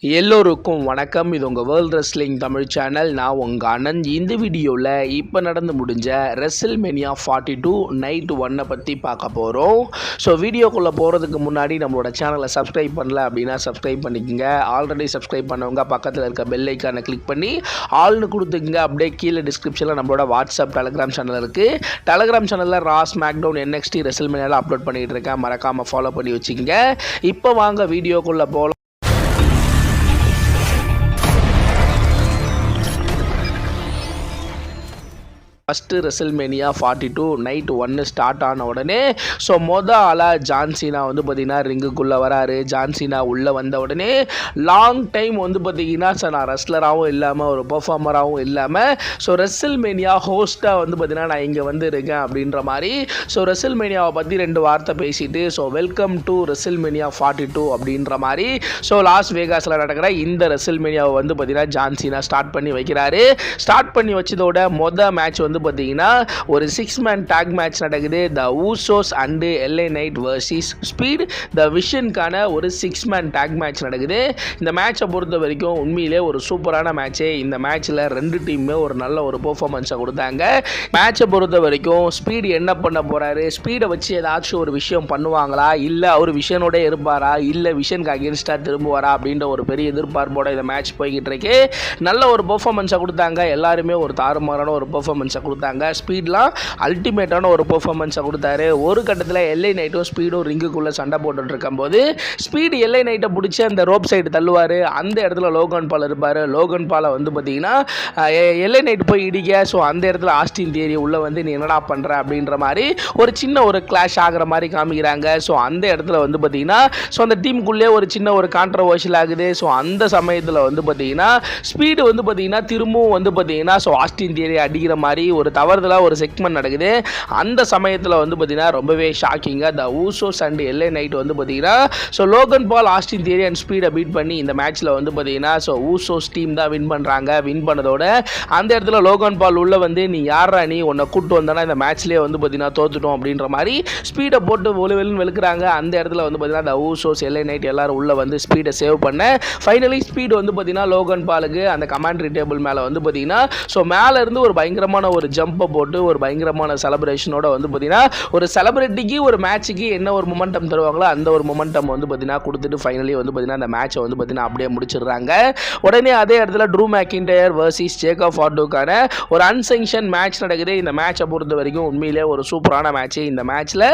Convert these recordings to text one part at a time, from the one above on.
எல்லோருக்கும் வணக்கம். இது உங்கள் வேர்ல்ட் ரெஸ்லிங் தமிழ் சேனல். நான் உங்கள் ஆனந்த். இந்த வீடியோவில் இப்போ நடந்து முடிஞ்ச ரெசில்மேனியா 42 நைட் 1 பற்றி பார்க்க போகிறோம். ஸோ வீடியோக்குள்ளே போகிறதுக்கு முன்னாடி நம்மளோட சேனலை சப்ஸ்கிரைப் பண்ணல அப்படின்னா சப்ஸ்கிரைப் பண்ணிக்கோங்க. ஆல்ரெடி சப்ஸ்கிரைப் பண்ணவங்க பக்கத்தில் இருக்க பெல் ஐக்கானை கிளிக் பண்ணி ஆல்னு கொடுத்துக்குங்க. அப்படியே கீழே டிஸ்கிரிப்ஷனில் நம்மளோட வாட்ஸ்அப் டெலகிராம் சேனல் இருக்குது. டெலகிராம் சேனலில் ராஸ் மேக்டவுன் NXT ரெசில்மேனியாவில் அப்லோட் பண்ணிகிட்டு இருக்கேன். மறக்காமல் ஃபாலோ பண்ணி வச்சுக்கோங்க. இப்போ வாங்க வீடியோக்குள்ளே போகலாம். ஃபஸ்ட்டு ரெசில்மேனியா 42 நைட் 1 ஸ்டார்ட் ஆன உடனே ஆளாக ஜான்சினா பார்த்திங்கன்னா ரிங்குக்குள்ளே வராரு. ஜான்சினா உள்ளே வந்த உடனே லாங் டைம் பார்த்திங்கன்னா நான் ரெஸ்லராகவும் இல்லாமல் ஒரு பெர்ஃபார்மராகவும் இல்லாமல் ரெசில்மேனியா ஹோஸ்ட்டாக பார்த்திங்கன்னா நான் இங்கே இருக்கேன் அப்படின்ற மாதிரி ரெசில்மேனியாவை பற்றி 2 வார்த்தை பேசிட்டு வெல்கம் டு ரெசில்மேனியா 42 அப்படின்ற மாதிரி லாஸ் வேகாஸில் நடக்கிற இந்த ரெசில்மேனியாவை பார்த்திங்கன்னா ஜான்சினா ஸ்டார்ட் பண்ணி வைக்கிறாரு. ஸ்டார்ட் பண்ணி வச்சதோட மேட்ச் பார்த்தீங்கன்னா ஒரு 6 மேன் டாக் மேட்ச் நடக்குது. The Usos and LA Knight versus speed the விஷனுக்கான ஒரு 6 மேன் டாக் மேட்ச் நடக்குது. இந்த மேட்சை பொறுத்த வரைக்கும் உண்மையிலே ஒரு சூப்பரான மேட்ச்சு. இந்த மேட்ச்சில் 2 டீமுமே ஒரு நல்ல ஒரு பெர்ஃபார்மன்ஸை கொடுத்தாங்க. மேட்சை பொறுத்த வரைக்கும் ஸ்பீடு என்ன பண்ண போகிறாரு, ஸ்பீடை வச்சு ஏதாச்சும் ஒரு விஷயம் பண்ணுவாங்களா, இல்லை அவர் விஷனோட இருப்பாரா, இல்லை விஷனுக்கு அகேன்ஸ்டாக திரும்புவாரா அப்படின்ற ஒரு பெரிய எதிர்பார்ப்போட இந்த மேட்ச் போய்கிட்டு இருக்கு. நல்ல ஒரு பெர்ஃபார்மன்ஸை கொடுத்தாங்க. எல்லாருமே ஒரு தாறுமாறான ஒரு பெர்ஃபார்மன்ஸை கொடுத்தாங்க. ஸ்பீட்லாம் அல்டிமேட்டான ஒரு பெர்ஃபார்மன்ஸை கொடுத்தாரு. ஒரு கட்டத்தில் LA நைட்டும் ஸ்பீடும் ரிங்குக்குள்ளே சண்டை போட்டுட்டு இருக்கும்போது ஸ்பீடு LA நைட்டை பிடிச்சி அந்த ரோப் சைடு தள்ளுவார். அந்த இடத்துல லோகன் பால் இருப்பார். லோகன் பாலை பார்த்தீங்கன்னா LA நைட் போய் இடிக்க. அந்த இடத்துல ஆஸ்டின் தியரி உள்ளே நீ என்னடா பண்ணுற அப்படின்ற மாதிரி ஒரு சின்ன ஒரு கிளாஷ் ஆகிற மாதிரி காமிக்கிறாங்க. அந்த இடத்துல பார்த்தீங்கன்னா அந்த டீமுக்குள்ளே ஒரு சின்ன ஒரு கான்ட்ரவர்ஷியல் ஆகுது. அந்த சமயத்தில் பார்த்தீங்கன்னா ஸ்பீடு பார்த்தீங்கன்னா திரும்பவும் பார்த்தீங்கன்னா ஆஸ்டின் தியரி அடிக்கிற மாதிரி ஒரு தவறுதலாக ஒரு செக்மெண்ட் நடக்குது. அந்த சமயத்தில் பார்த்தீங்கன்னா ரொம்பவே ஷாக்கிங்காக the Usos and LA Knight பார்த்தீங்கன்னா Logan Paul Austin Theory and ஸ்பீடை பீட் பண்ணி இந்த மேட்ச்சில் பார்த்தீங்கன்னா ஊசோஸ் டீம் தான் வின் பண்ணுறாங்க. வின் பண்ணதோட அந்த இடத்துல லோகன் பால் உள்ள நீ யாரா நீ உன்னை கூப்பிட்டு வந்தானா இந்த மேட்ச்லேயே பார்த்தீங்கன்னா தோத்துட்டோம் அப்படின்ற மாதிரி ஸ்பீடை போட்டு ஒலுவெலுன்னு வெளுக்கிறாங்க. அந்த இடத்துல பார்த்தீங்கன்னா த ஊசோஸ் LA நைட் எல்லாரும் உள்ள ஸ்பீடை சேவ் பண்ண ஃபைனலி ஸ்பீடு பார்த்தீங்கன்னா லோகன் பாலுக்கு அந்த கமாண்ட்ரி டேபிள் மேலே பார்த்தீங்கன்னா மேலே இருந்து ஒரு பயங்கரமான ஒரு ஜம்பை போட்டு ஒரு பயங்கரமான செலிப்ரேஷனோட பார்த்தீங்கன்னா ஒரு செலிபிரிட்டிக்கு ஒரு மேட்சுக்கு என்ன ஒரு மொமெண்டம் தருவாங்களோ அந்த ஒரு மொமெண்டம் பார்த்தீங்கன்னா கொடுத்துட்டு ஃபைனலி பார்த்தீங்கன்னா அந்த மேட்சை பார்த்தீங்கன்னா அப்படியே முடிச்சிடுறாங்க. உடனே அதே இடத்துல ட்ரூ மேக்கின்டயர் வர்சஸ் ஜேக்கப் ஃபார்டுக்கான ஒரு அன்செங்ஷன் மேட்ச் நடக்குது. இந்த மேட்சை பொறுத்த வரைக்கும் உண்மையிலே ஒரு சூப்பரான மேட்ச். இந்த மேட்ச்சில்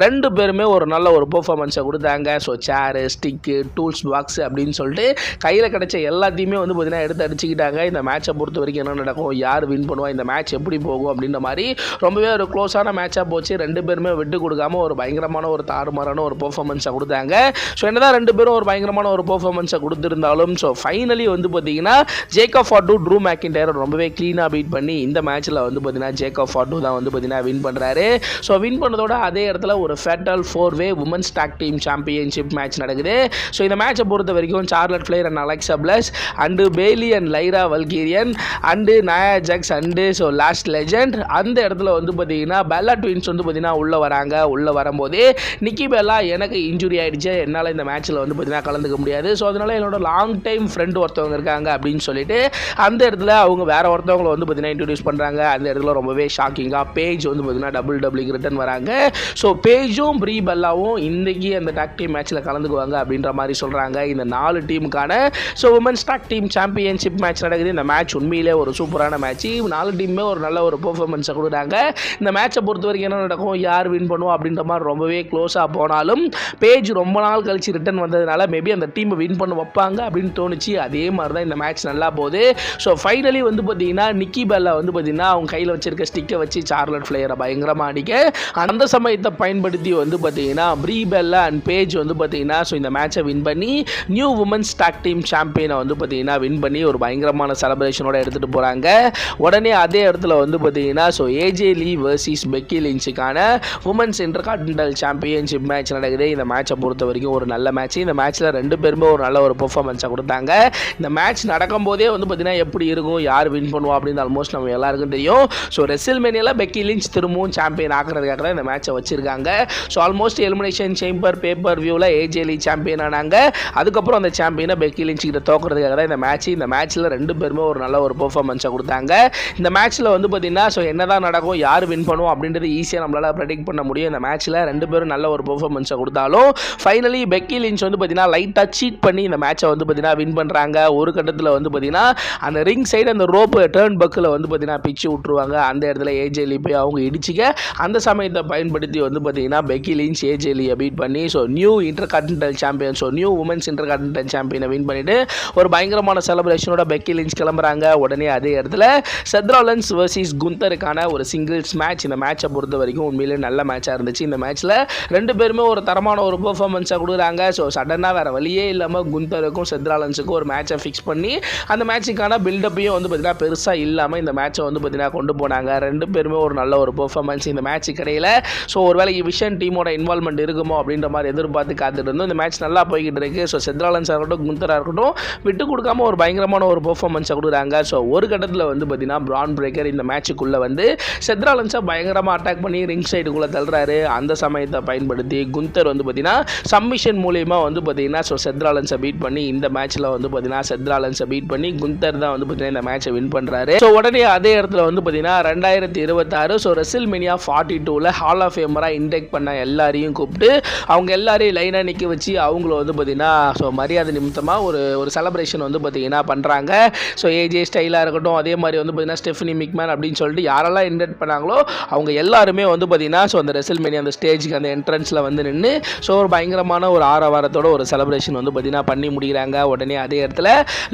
2 பேருமே ஒரு நல்ல ஒரு பெர்ஃபார்மன்ஸை கொடுத்தாங்க. சேரு, ஸ்டிக்கு, டூல்ஸ் பாக்ஸ் அப்படின்னு சொல்லிட்டு கையில் கிடைச்ச எல்லாத்தையுமே பார்த்தீங்கன்னா எடுத்து அடிச்சுக்கிட்டாங்க. இந்த மேட்சை பொறுத்த வரைக்கும் என்ன நடக்கும், யார் வின் பண்ணுவா, இந்த மேட்ச் எப்படி போகும் அப்படின்ற மாதிரி ரொம்பவே ஒரு க்ளோஸான மேட்சாக போச்சு. 2 பேருமே விட்டு கொடுக்காம ஒரு பயங்கரமான ஒரு தாறுமாறான ஒரு பெர்ஃபார்மன்ஸை கொடுத்தாங்க. என்னதான் 2 பேரும் ஒரு பயங்கரமான ஒரு பெர்ஃபார்மன்ஸை கொடுத்துருந்தாலும் ஃபைனலி பார்த்தீங்கன்னா ஜேக்கப் ஃபார்டு ட்ரூ மேக்கின்டயர் ரொம்பவே க்ளீனாக பீட் பண்ணி இந்த மேட்ச்சில் பார்த்தீங்கன்னா ஜேக்கப் ஃபார்டு தான் பார்த்தீங்கன்னா வின் பண்ணுறாரு. வின் பண்ணதோட அதே இடத்துல ஒரு ஃபேட்டல் 4-வே women's tag team championship match நடக்குது. இந்த மேட்சை பொறுத்த வரைக்கும் Charlotte Flair and Alexa Bliss and Bayley and Lyra Valkyria and Nia Jax and last legend அந்த இடத்துல பார்த்தீங்கன்னா பெல்லா ட்வின்ஸ் பார்த்தீங்கன்னா உள்ளே வராங்க. உள்ளே வரும்போது நிக்கி பெல்லா எனக்கு இன்ஜுரி ஆகிடுச்சு, என்னால் இந்த மேட்ச்சில் பார்த்தீங்கன்னா கலந்துக்க முடியாது, அதனால் என்னோட லாங் டைம் ஃப்ரெண்டு ஒருத்தவங்க இருக்காங்க அப்படின்னு சொல்லிட்டு அந்த இடத்துல அவங்க வேற ஒருத்தவங்களை பார்த்தீங்கன்னா இன்ட்ரடியூஸ் பண்ணுறாங்க. அந்த இடத்துல ரொம்பவே ஷாக்கிங்காக பேஜ் பார்த்தீங்கன்னா டபிள்யூக்கு ரிட்டர்ன் வராங்க. பேஜும் ப்ரீ பெல்லாவும் இன்றைக்கி அந்த டாக் டீம் மேட்ச்சில் கலந்துக்குவாங்க அப்படின்ற மாதிரி சொல்கிறாங்க. இந்த 4 டீமுக்கான women's tag team championship match நடக்குது. இந்த மேட்ச் உண்மையிலே ஒரு சூப்பரான மேட்ச். 4 டீமுமே ஒரு நல்ல ஒரு பெர்ஃபார்மன்ஸை கொடுத்தாங்க. இந்த மேட்சை பொறுத்த வரைக்கும் என்ன நடக்கும், யார் வின் பண்ணுவோம் அப்படின்ற மாதிரி ரொம்பவே க்ளோஸாக போனாலும் பேஜ் ரொம்ப நாள் கழிச்சு ரிட்டர்ன் வந்ததுனால மேபி அந்த டீமை வின் பண்ண வைப்பாங்க அப்படின்னு தோணுச்சு. அதே மாதிரி தான் இந்த மேட்ச் நல்லா போகுது. ஃபைனலி பார்த்தீங்கன்னா நிக்கி பெல்லா பார்த்தீங்கன்னா அவங்க கையில் வச்சிருக்க ஸ்டிக்கை வச்சு சார்லட் ஃப்ளேயரை பயங்கரமாக அடிக்க அந்த சமயத்தை பயன்படுத்தி பார்த்தீங்கன்னா ப்ரீ பெல்லா அண்ட் பேஜ் பார்த்தீங்கன்னா இந்த மேட்சை வின் பண்ணி நியூ உமன்ஸ் டாக் டீம் சாம்பியனை பார்த்தீங்கன்னா வின் பண்ணி ஒரு பயங்கரமான செலிப்ரேஷனோட எடுத்துகிட்டு போகிறாங்க. உடனே அதே இடத்துல வந்து பார்த்தீங்கன்னா so AJ Lee versus Becky லிஞ்சுக்கான உமன்ஸ் இன்டர்கான்டினென்டல் சாம்பியன்ஷிப் மேட்ச் நடக்குது. இந்த மேட்சை பொறுத்த வரைக்கும் ஒரு நல்ல மேட்ச். இந்த மேட்ச்சில் ரெண்டு பேருமே ஒரு நல்ல ஒரு பெர்ஃபார்மன்ஸை கொடுத்தாங்க. இந்த மேட்ச் நடக்கும்போதே வந்து பார்த்தீங்கன்னா எப்படி இருக்கும், யார் வின் பண்ணுவா அப்படின்னு ஆல்மோஸ்ட் நம்ம எல்லாருக்கும் தெரியும். ஸோ ரெசில்மேனியாவில் பெக்கி லிஞ்ச் திரும்பவும் சாம்பியன் ஆகிறதுக்காக தான் இந்த மேட்சை வச்சிருக்காங்க. So almost elimination chamber paper வியூவில் ஏஜே லீ சாம்பியன் ஆனாங்க. அதுக்கப்புறம் அந்த சாம்பியனை பெக்கி லிஞ்ச் கிட்ட தோக்கிறதுக்காக தான் இந்த மேட்ச். இந்த மேட்ச்சில் ரெண்டு பேருமே ஒரு நல்ல ஒரு பெர்ஃபார்மன்ஸை கொடுத்தாங்க. இந்த மேட்ச்சில் வந்து பார்த்தீங்கன்னா ஸோ என்னதான் நடக்கும், யார் வின் பண்ணுவோம் அப்படின்றது ஈஸியாக நம்மளால் ப்ரெடிக்ட் பண்ண முடியும். இந்த மேட்ச்சில் ரெண்டு பேரும் நல்ல ஒரு பெர்ஃபார்மன்ஸை கொடுத்தாலும் ஃபைனலி பெக்கி லிஞ்ச் வந்து பார்த்தீங்கன்னா லைட்டாக சீட் பண்ணி இந்த மேட்சை வந்து பார்த்தீங்கன்னா வின் பண்ணுறாங்க. ஒரு கட்டத்தில் வந்து பார்த்தீங்கன்னா அந்த ரிங் சைடு அந்த ரோப்பு டர்ன் பக்கில் வந்து பார்த்தீங்கன்னா பிச்சு விட்ருவாங்க. அந்த இடத்துல ஏஜே லீ போய் அவங்க இடிச்சிக்க அந்த சமயத்தை பயன்படுத்தி வந்து பார்த்தீங்கன்னா பெக்கி லிஞ்ச் ஏஜே லீயை பீட் பண்ணி so new intercontinental champion, so new women's intercontinental சாம்பியனை வின் பண்ணிட்டு ஒரு பயங்கரமான செலிப்ரேஷனோட பெக்கி லிஞ்ச் கிளம்புறாங்க. உடனே அதே இடத்துல செத் ராலின்ஸ் வர்சஸ் குந்தருக்கான ஒரு சிங்கிள்ஸ் மேட்ச். இந்த மேட்சை பொறுத்த வரைக்கும் உண்மையிலே நல்ல மேட்சாக இருந்துச்சு. இந்த மேட்ச்சில் ரெண்டு பேருமே ஒரு தரமான ஒரு பெர்ஃபார்மன்ஸை கொடுக்குறாங்க. ஸோ சடனாக வேறு வழியே இல்லாமல் குந்தருக்கும் செத் ராலின்ஸுக்கும் ஒரு மேட்சை ஃபிக்ஸ் பண்ணி அந்த மேட்சுக்கான பில்டப்பையும் வந்து பார்த்தீங்கன்னா பெருசாக இல்லாமல் இந்த மேட்சை வந்து பார்த்தீங்கன்னா கொண்டு போனாங்க. ரெண்டு பேருமே ஒரு நல்ல ஒரு பெர்ஃபார்மன்ஸ் இந்த மேட்ச் கிடையில. ஸோ ஒருவேளை விஷன் டீமோட இன்வால்மெண்ட் இருக்குமோ அப்படின்ற மாதிரி எதிர்பார்த்து காத்துட்டு இருந்தோம். இந்த மேட்ச் நல்லா போய்கிட்டு இருக்கு. ஸோ செத் ராலின்ஸாக இருக்கட்டும் குந்தராக இருக்கட்டும் விட்டு கொடுக்காம ஒரு பயங்கரமான ஒரு பெர்ஃபார்மன்ஸை கொடுக்குறாங்க. ஸோ ஒரு கட்டத்தில் வந்து பார்த்தீங்கன்னா பிரான் பிரேக்கர் இந்த மேட்சுக்குள்ளே வந்து செத் ராலின்ஸை பயங்கரமாக அட்டாக் பண்ணி ரிங் சைடுக்குள்ளே தள்ளுறாரு. அந்த சமயத்தை பயன்படுத்தி குந்தர் வந்து பார்த்தீங்கன்னா சப்மிஷன் மூலியமா வந்து பார்த்தீங்கன்னா ஸோ செத் ராலின்ஸை பீட் பண்ணி இந்த மேட்ச்சில் வந்து பார்த்தீங்கன்னா செத் ராலின்ஸை பீட் பண்ணி குந்தர் தான் வந்து பார்த்தீங்கன்னா இந்த மேட்சை வின் பண்ணுறாரு. ஸோ உடனே அதே இடத்துல வந்து பார்த்தீங்கன்னா 2026 ஸோ ரெசில்மேனியா 42ல் ஹால் ஆஃப் ஃபேமராக இன்டெக்ட் பண்ண எல்லாரையும் கூப்பிட்டு அவங்க எல்லாரையும் லைனாக நிற்க வச்சு அவங்கள வந்து பார்த்தீங்கன்னா ஸோ மரியாதை நிமித்தமாக ஒரு செலிப்ரேஷன் வந்து பார்த்தீங்கன்னா பண்ணுறாங்க. ஸோ ஏஜே ஸ்டைலாக இருக்கட்டும், அதே மாதிரி வந்து பார்த்தீங்கன்னா ஸ்டெஃபனி மிக்மேன் அப்படின்னு சொல்லிட்டு யாரெல்லாம் இன்வைட் பண்ணாங்களோ அவங்க எல்லாருமே வந்து பார்த்தீங்கன்னா ஸோ அந்த ரெசில்மேனியா அந்த ஸ்டேஜுக்கு அந்த என்ட்ரன்ஸில் வந்து நின்று ஸோ ஒரு பயங்கரமான ஒரு ஆரவாரத்தோட ஒரு செலிப்ரேஷன் வந்து பார்த்தீங்கன்னா பண்ணி முடிக்கிறாங்க. உடனே அதே இடத்துல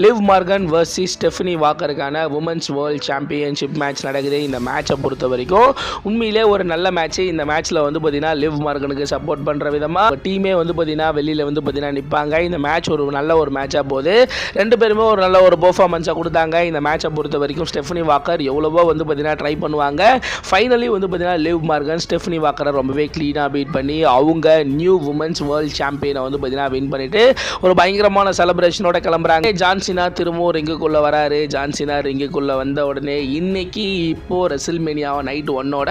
லிவ் மார்கன் வர்சஸ் ஸ்டெஃபனி வாக்கருக்கான உமன்ஸ் வேர்ல்ட் சாம்பியன்ஷிப் மேட்ச் நடக்குது. இந்த மேட்சை பொறுத்த வரைக்கும் உண்மையிலே ஒரு நல்ல மேட்ச். இந்த மேட்ச்சில் வந்து பார்த்தீங்கன்னா லிவ் மார்கனுக்கு சப்போர்ட் பண்ணுற விதமாக டீமே வந்து பார்த்தீங்கன்னா வெளியில் வந்து பார்த்தீங்கன்னா நிற்பாங்க. இந்த மேட்ச் ஒரு நல்ல ஒரு மேட்சாக போகுது. ரெண்டு பேருமே ஒரு நல்ல ஒரு பெர்ஃபார்மன்ஸை கொடுத்தாங்க. இந்த மேட்சை பொறுத்த வரைக்கும் ஸ்டெஃபனி வாக்கர் எவ்வளவோ வந்து பார்த்தீங்கன்னா ட்ரை பண்ணுவாங்க. ஃபைனலி வந்து பார்த்தீங்கன்னா லிவ் மார்கன் ஸ்டெஃபனி வாக்கரை ரொம்பவே க்ளீனாக பீட் பண்ணி அவங்க நியூ உமன்ஸ் வேர்ல்ட் சாம்பியனை வந்து பார்த்தீங்கன்னா வின் பண்ணிட்டு ஒரு பயங்கரமான செலிப்ரேஷனோட கிளம்புறாங்க. ஜான்சினா திரும்பவும் ரிங்குக்குள்ளே வராரு. ஜான்சினா ரிங்குக்குள்ளே வந்த உடனே இன்னைக்கு இப்போது ரெசில்மேனியா நைட் 1ஓட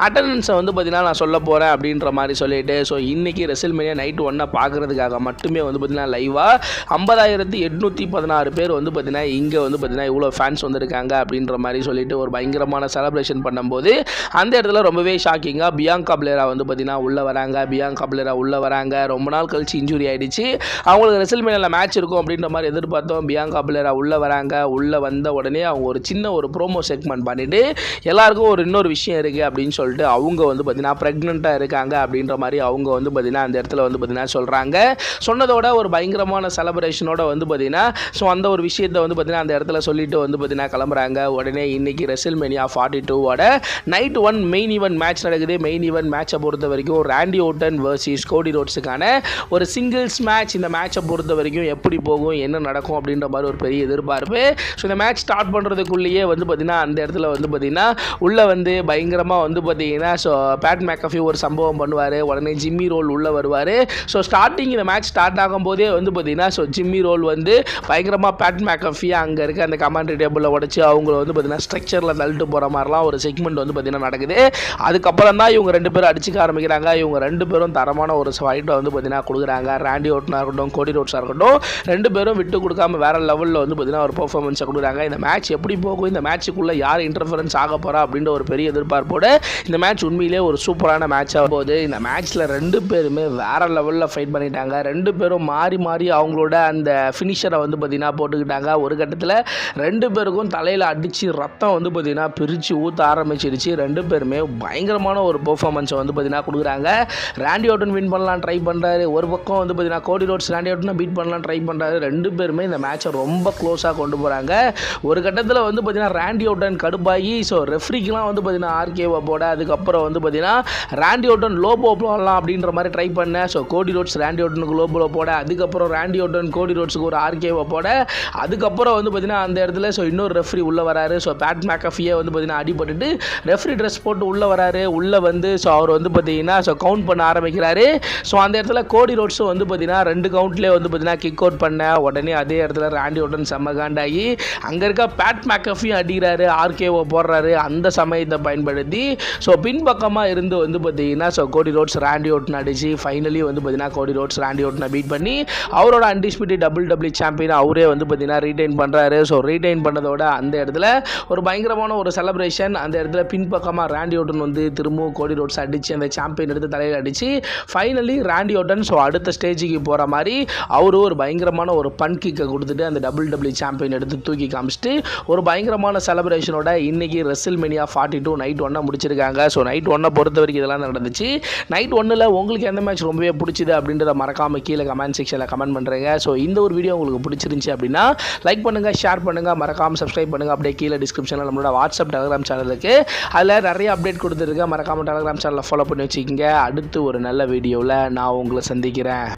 அட்டண்டன்ஸை வந்து பார்த்தீங்கன்னா நான் சொல்ல போகிறேன் அப்படின்ற மாதிரி சொல்லிட்டு ஸோ இன்னைக்கு ரெசில்மேனியா நைட் 1 பார்க்குறதுக்காக மட்டுமே வந்து பார்த்தீங்கன்னா லைவாக 50,816 பேர் வந்து பார்த்தீங்கன்னா இங்கே வந்து பார்த்தீங்கன்னா இவ்வளோ ஃபேன்ஸ் வந்திருக்காங்க அப்படின்ற மாதிரி சொல்லிட்டு ஒரு பயங்கரமான செலிப்ரேஷன் பண்ணும்போது அந்த இடத்துல ரொம்பவே ஷாக்கிங்காக பியாங்கா பிளேரா வந்து பார்த்தீங்கன்னா உள்ளே வராங்க. பியாங்கா பிளேரா உள்ளே வராங்க. ரொம்ப நாள் கழிச்சு இன்ஜுரி ஆகிடுச்சு. அவங்களுக்கு ரெசில்மேனியாவில் மேட்ச் இருக்கும் அப்படின்ற மாதிரி எதிர்பார்த்தோம். பியாங்கா பிளேரா உள்ளே வராங்க. உள்ளே வந்த உடனே அவங்க ஒரு சின்ன ஒரு ப்ரோமோ செக்மெண்ட் பண்ணிவிட்டு எல்லாருக்கும் இன்னொரு விஷயம் இருக்குது அப்படின்னு சொல்லிட்டு அவங்க வந்து பார்த்தீங்கன்னா ப்ரெக்னெண்ட்டாக இருக்காங்க அப்படின்ற மாதிரி அவங்க வந்து பார்த்தீங்கன்னா அந்த இடத்துல வந்து பார்த்தீங்கன்னா சொல்கிறாங்க. சொன்னதோட ஒரு பயங்கரமான செலிப்ரேஷனோட வந்து பார்த்தீங்கன்னா ஸோ அந்த ஒரு விஷயத்தை வந்து பார்த்தீங்கன்னா அந்த இடத்துல சொல்லிட்டு வந்து பார்த்தீங்கன்னா கிளம்புறாங்க. உடனே இன்னைக்கு ரெசில்மேனியா 42ஓட நைட் 1 மெயின் ஈவென்ட் மேட்ச் நடக்குது. மெயின் ஈவென்ட் மேட்சை பொறுத்த வரைக்கும் ராண்டி ஓர்டன் வர்சஸ் கோடி ரோட்ஸுக்கான ஒரு சிங்கிள்ஸ் மேட்ச். இந்த மேட்சை பொறுத்த வரைக்கும் எப்படி போகும், என்ன நடக்கும் அப்படின்ற மாதிரி ஒரு பெரிய எதிர்பார்ப்பு. ஸோ இந்த மேட்ச் ஸ்டார்ட் பண்ணுறதுக்குள்ளேயே வந்து பார்த்தீங்கன்னா அந்த இடத்துல வந்து பார்த்தீங்கன்னா உள்ளே வந்து பயங்கரமாக வந்து பார்த்தீங்கன்னா ஸோ பேட் மேக்கஃபி ஒரு சம்பவம் பண்ணுவார். உடனே ஜிம்மி ரோல் உள்ளே வருவார். ஸோ ஸ்டார்டிங் இந்த மேட்ச் ஸ்டார்ட் ஆகும்போதே வந்து பார்த்தீங்கன்னா ஸோ ஜிம்மி ரோல் வந்து பயங்கரமாக பேட் மேக்கஃபியை அங்கே இருக்க அந்த கமாண்டரி டேபிளில் உடச்சி அவங்கள வந்து பார்த்தீங்கன்னா ஸ்ட்ரக்சரில் தள்ளிட்டு போகிற மாதிரிலாம் ஒரு செக்மெண்ட் வந்து பார்த்தீங்கன்னா நடக்குது. அதுக்கப்புறம் தான் இவங்க ரெண்டு பேரும் அடிச்சுக்க ஆரம்பிக்கிறாங்க. இவங்க ரெண்டு பேரும் தரமான ஒரு ஃபைட்டை வந்து பார்த்தீங்கன்னா கொடுக்குறாங்க. ராண்டி ஓட்டனாக இருக்கட்டும், கோடி ரோட்ஸாக இருக்கட்டும், ரெண்டு பேரும் விட்டு கொடுக்காம வேற லெவலில் வந்து பார்த்தீங்கன்னா ஒரு பெர்ஃபார்மன்ஸை கொடுக்குறாங்க. இந்த மேட்ச் எப்படி போகும், இந்த மேட்சுக்குள்ளே யார் இன்டர்ஃபரன்ஸ் ஆக போகிறா அப்படின்ற ஒரு பெரிய எதிர்பார்ப்போட இந்த மேட்ச் உண்மையிலே ஒரு சூப்பரான மேட்சாக போகுது. இந்த மேட்ச்சில் ரெண்டு பேருமே வேற லெவலில் ஃபைட் பண்ணிட்டாங்க. ரெண்டு பேரும் மாறி மாறி அவங்களோட அந்த ஃபினிஷரை வந்து பார்த்தீங்கன்னா போட்டுக்கிட்டாங்க. ஒரு கட்டத்தில் ரெண்டு பேருக்கும் தலையில் அடித்து ரத்தம் வந்து பார்த்தீங்கன்னா பிரித்து ஊற்ற ஆரம்பிச்சிருச்சு. ரெண்டு பேருமே பயங்கரமான ஒரு பெர்ஃபார்மன்ஸை வந்து பார்த்தீங்கன்னா கொடுக்குறாங்க. ராண்டி ஓர்டன் வின் பண்ணலாம் ட்ரை பண்ணுறாரு. ஒரு பக்கம் வந்து பார்த்தீங்கன்னா கோடி ரோட்ஸ் ராண்டி ஓர்டனை பீட் பண்ணலாம் ட்ரை பண்ணுறாரு. ரெண்டு பேருமே இந்த மேட்சை ரொம்ப க்ளோஸாக கொண்டு போகிறாங்க. ஒரு கட்டத்தில் வந்து பார்த்தீங்கன்னா ராண்டி ஓர்டன் கடுப்பாகி ஸோ ரெஃப்ரிக்கெலாம் வந்து பார்த்தீங்கன்னா ஆர்கேவை போட, அதுக்கப்புறம் வந்து பார்த்தீங்கன்னா ராண்டி ஓர்டன் லோபோ போடலாம் அப்படின்ற மாதிரி ட்ரை பண்ணேன். ஸோ கோடி ரோட்ஸ் ராண்டி ஓர்டனுக்கு லோபோ போட, அதுக்கப்புறம் ராண்டி ஓர்டன் கோடி ரோட்ஸுக்கு ஒரு ஆர்கேவை போட, அதுக்கப்புறம் வந்து பார்த்தீங்கன்னா அந்த இடத்துல ஸோ இன்னொரு ரெஃப்ரி உள்ளே வராரு. ஸோ பேட் மேக்கஃபி மேக்கஃபியே வந்து பார்த்தீங்கன்னா அடிபட்டுட்டு ரெஃப்ரி ட்ரெஸ் போட்டு உள்ளே வராரு. உள்ளே வந்து ஸோ அவர் வந்து பார்த்தீங்கன்னா ஸோ கவுண்ட் பண்ண ஆரம்பிக்கிறாரு. ஸோ அந்த இடத்துல கோடி ரோட்ஸும் வந்து பார்த்தீங்கன்னா 2 கவுண்ட்லேயே வந்து பார்த்தீங்கன்னா கிக் அவுட் பண்ண உடனே அதே இடத்துல ராண்டி ஓட்டன் செம்ம காண்டாகி அங்கே இருக்க பேட் மேக்கஃபியும் அடிக்கிறாரு, ஆர்கேஓ போடுறாரு. அந்த சமயத்தை பயன்படுத்தி ஸோ பின்பக்கமாக இருந்து வந்து பார்த்தீங்கன்னா ஸோ கோடி ரோட்ஸ் ராண்டி ஓட்டன் அடிச்சு ஃபைனலி வந்து பார்த்தீங்கன்னா கோடி ரோட்ஸ் ராண்டி ஓட்டனை பீட் பண்ணி அவரோட அன்டிஸ்பியூட்டட் WWE சாம்பியன் அவரே வந்து பார்த்தீங்கன்னா ரீடைன் பண்ணுறாரு. ஸோ ரீடைன் பண்ணதோட அந்த இடத்துல ஒரு பயங்கரமான ஒரு செலிப்ரேஷன். அந்த இடத்துல பின்பக்கமாக ராண்டி ஓட்டன் வந்து திரும்பவும் கோடி ரோட்ஸ் அடித்து அந்த சாம்பியன் எடுத்து தலையில் அடித்து ஃபைனலி ராண்டி ஓட்டன் ஸோ அடுத்த ஸ்டேஜுக்கு போகிற மாதிரி அவரு ஒரு பயங்கரமான ஒரு பன் கிக்கை கொடுத்துட்டு அந்த WWE சாம்பியன் எடுத்து தூக்கி காமிச்சிட்டு ஒரு பயங்கரமான செலிப்ரேஷனோட இன்னைக்கு ரெசில்மேனியா 42 நைட் 1 முடிச்சிருக்காங்க. ஸோ நைட் 1 பொறுத்த வரைக்கும் இதெல்லாம் நடந்துச்சு. நைட் 1 உங்களுக்கு எந்த மேட்ச் ரொம்பவே பிடிச்சிது அப்படின்றத மறக்காமல் கீழே கமெண்ட் செக்ஷனில் கமெண்ட் பண்ணுறேங்க. ஸோ இந்த ஒரு வீடியோ உங்களுக்கு பிடிச்சிருந்துச்சி அப்படின்னா லைக் பண்ணுங்கள், ஷேர் பண்ணுங்கள், மறக்காமல் சப்ஸ்கிரைப் பண்ணுங்கள். அப்படியே கீழே டிஸ்கிரிப்ஷனில் நம்மளோட வாட்ஸ்அப் டெலிகிராம் சேனல் இருக்குது, அதில் நிறைய அப்டேட் கொடுத்துருக்கேன். மறக்காமல் டெலிகிராம் சேனலில் ஃபாலோ பண்ணி வச்சுக்கிங்க. அடுத்து ஒரு நல்ல வீடியோவில் நான் உங்களை சந்திக்கிறேன்.